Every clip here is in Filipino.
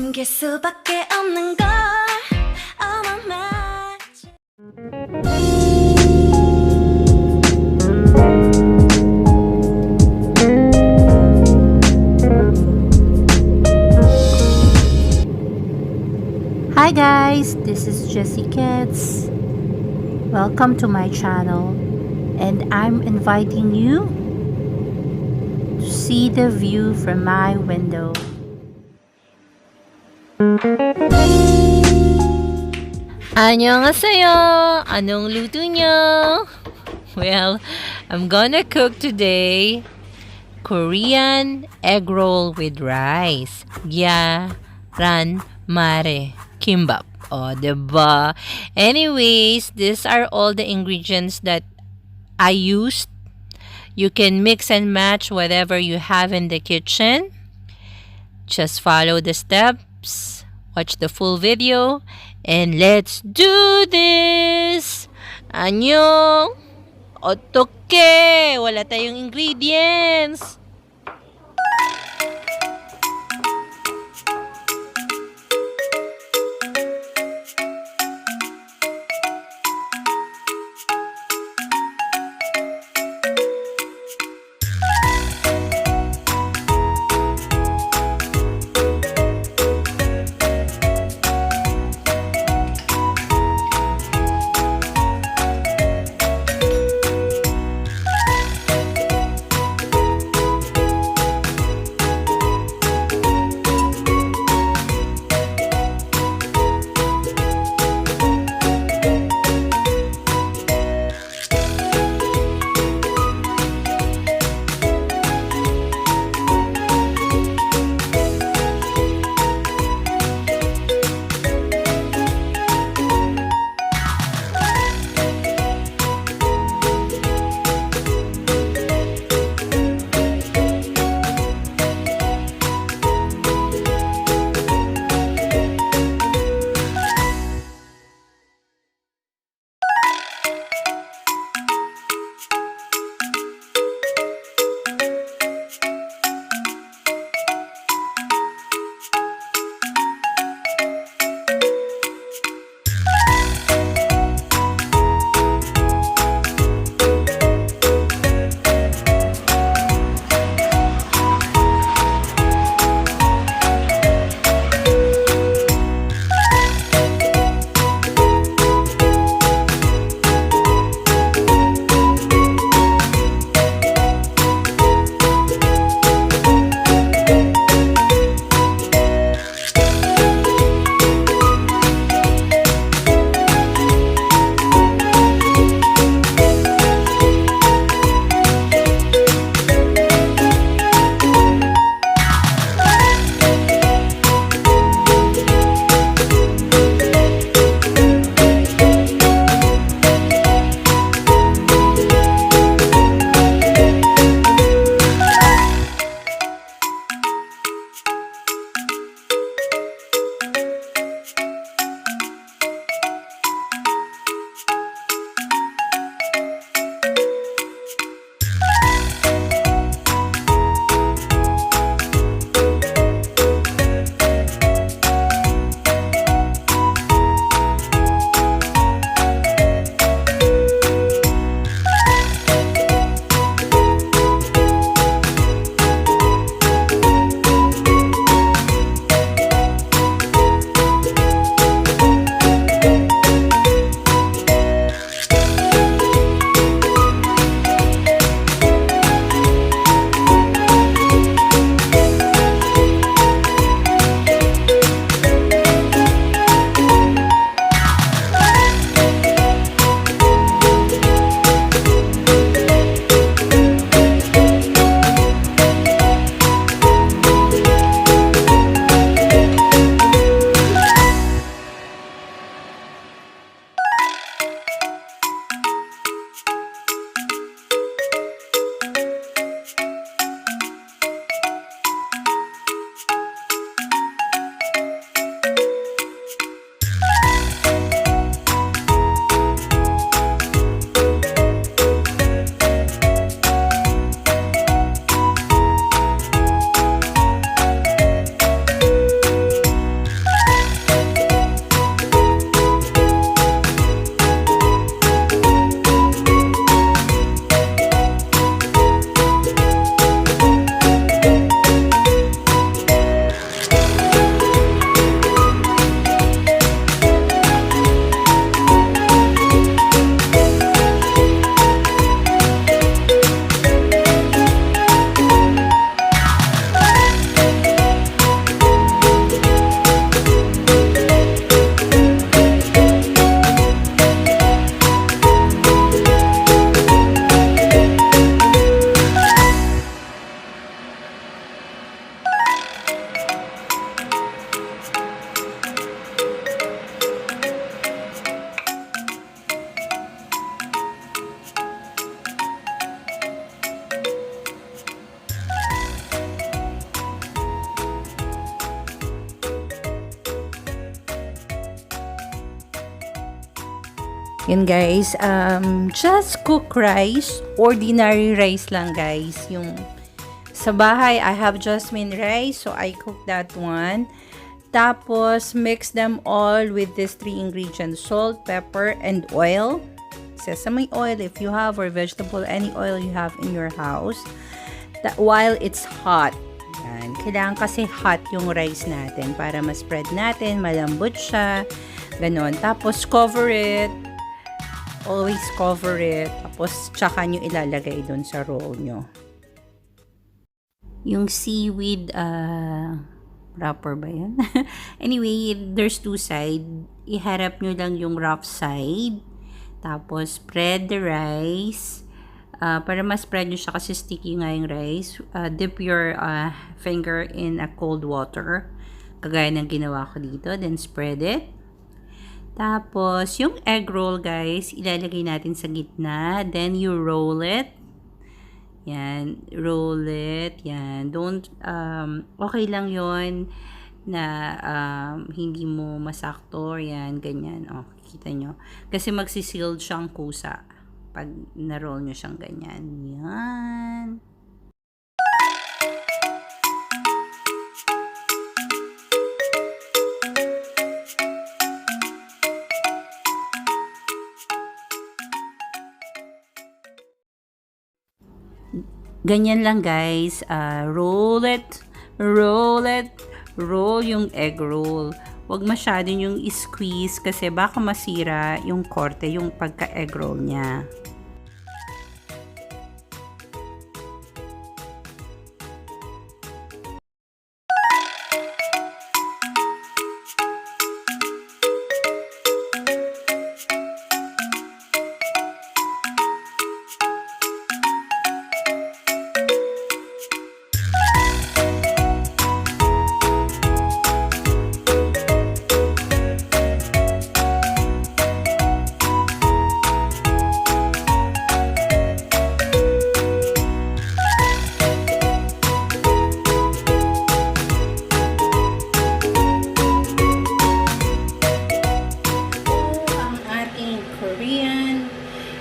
숨길 수밖에 없는 걸 Oh my magic. Hi guys, this is Jessie Kids. Welcome to my channel, and I'm inviting you to see the view from my window. Annyeonghaseyo! Anong luto nyo? Well, I'm gonna cook today Korean egg roll with rice. Gyeran mare. Kimbap. O, diba? Anyways, these are all the ingredients that I used. You can mix and match whatever you have in the kitchen. Just follow the steps, watch the full video, and let's do this! Annyeong! Otoke! Wala tayong ingredients! Yun guys, just cook rice, ordinary rice lang guys. Yung sa bahay, I have jasmine rice, so I cook that one. Tapos, mix them all with these 3 ingredients, salt, pepper, and oil. Sesame oil if you have, or vegetable, any oil you have in your house. While it's hot. Yan. Kailangan kasi hot yung rice natin para ma-spread natin, malambot siya. Ganon. Tapos, cover it. Always cover it. Tapos, tsaka nyo ilalagay dun sa roll nyo. Yung seaweed, wrapper ba yan? Anyway, there's 2 sides. Iharap nyo lang yung rough side. Tapos, spread the rice. Para ma-spread nyo siya kasi sticky nga yung rice. Dip your finger in a cold water. Kagaya ng ginawa ko dito. Then, spread it. Tapos, yung egg roll, guys, ilalagay natin sa gitna. Then, you roll it. Yan. Roll it. Yan. Don't, okay lang yon na hindi mo masakto. Yan, ganyan. O, kita nyo. Kasi magsisealed siyang kusa pag na-roll nyo siyang ganyan. Yan. Ganyan lang guys, roll it, roll it, roll yung egg roll. Huwag masyadong yung squeeze kasi baka masira yung korte, yung pagka-egg roll niya.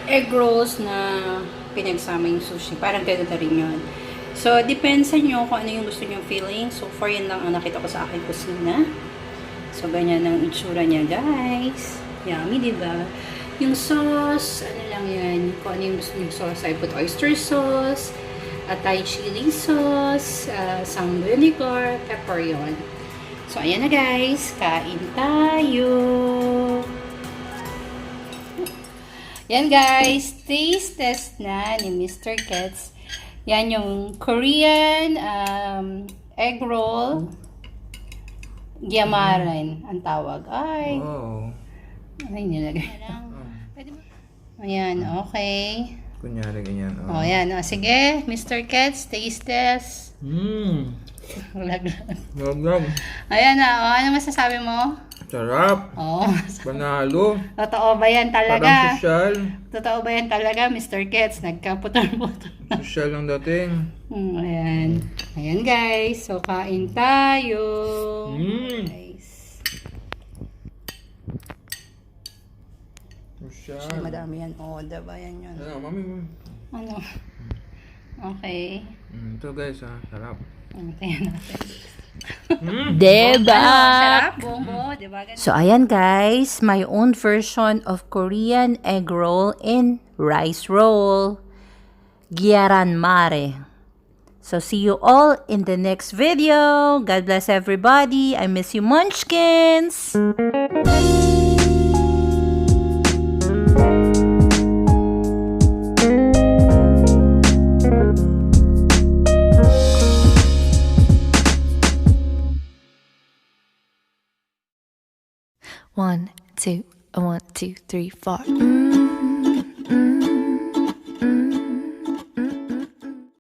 Egg rolls na pinagsama yung sushi. Parang gano'n na rin yun. So, depends sa nyo kung ano yung gusto nyo feeling. So, far yun lang ang nakita ko sa aking kusina. So, ganyan ang itsura niya, guys. Yummy, diba? Yung sauce, ano lang yan. Kung ano yung gusto nyo sauce. I put oyster sauce, Thai chili sauce, some vinegar, pepper yon. So, ayan na guys. Kain tayo! Yan guys, taste test na ni Mr. Kets. Yan yung Korean egg roll. Gyeran ang tawag. Ay. Wow. Ay, nilagay. Ayan, okay. Kunyari ganyan. Oh, yan. Oh, sige, Mr. Kets, taste test. Laglag. Ayan na. Oh, ano masasabi mo? Sarap. Oh, Panalo. totoo ba yan Parang talaga? sosyal. Totoo ba yan talaga, Mr. Kets? Nagkaputol-putol. Sosyal ang dating. Ayan. Ayan guys. So, kain tayo. Guys. Sosyal. Actually, madami yan. Oh, diba yan yun? Ano, mami. Ano? Okay. Ito guys sarap. Tingnan natin. Diba? Sarap, bongo. Diba? So, ayan guys, my own version of Korean egg roll in rice roll. Gyeran mare. So, see you all in the next video. God bless everybody. I miss you, munchkins. One, two, 1, 2, 3, 4.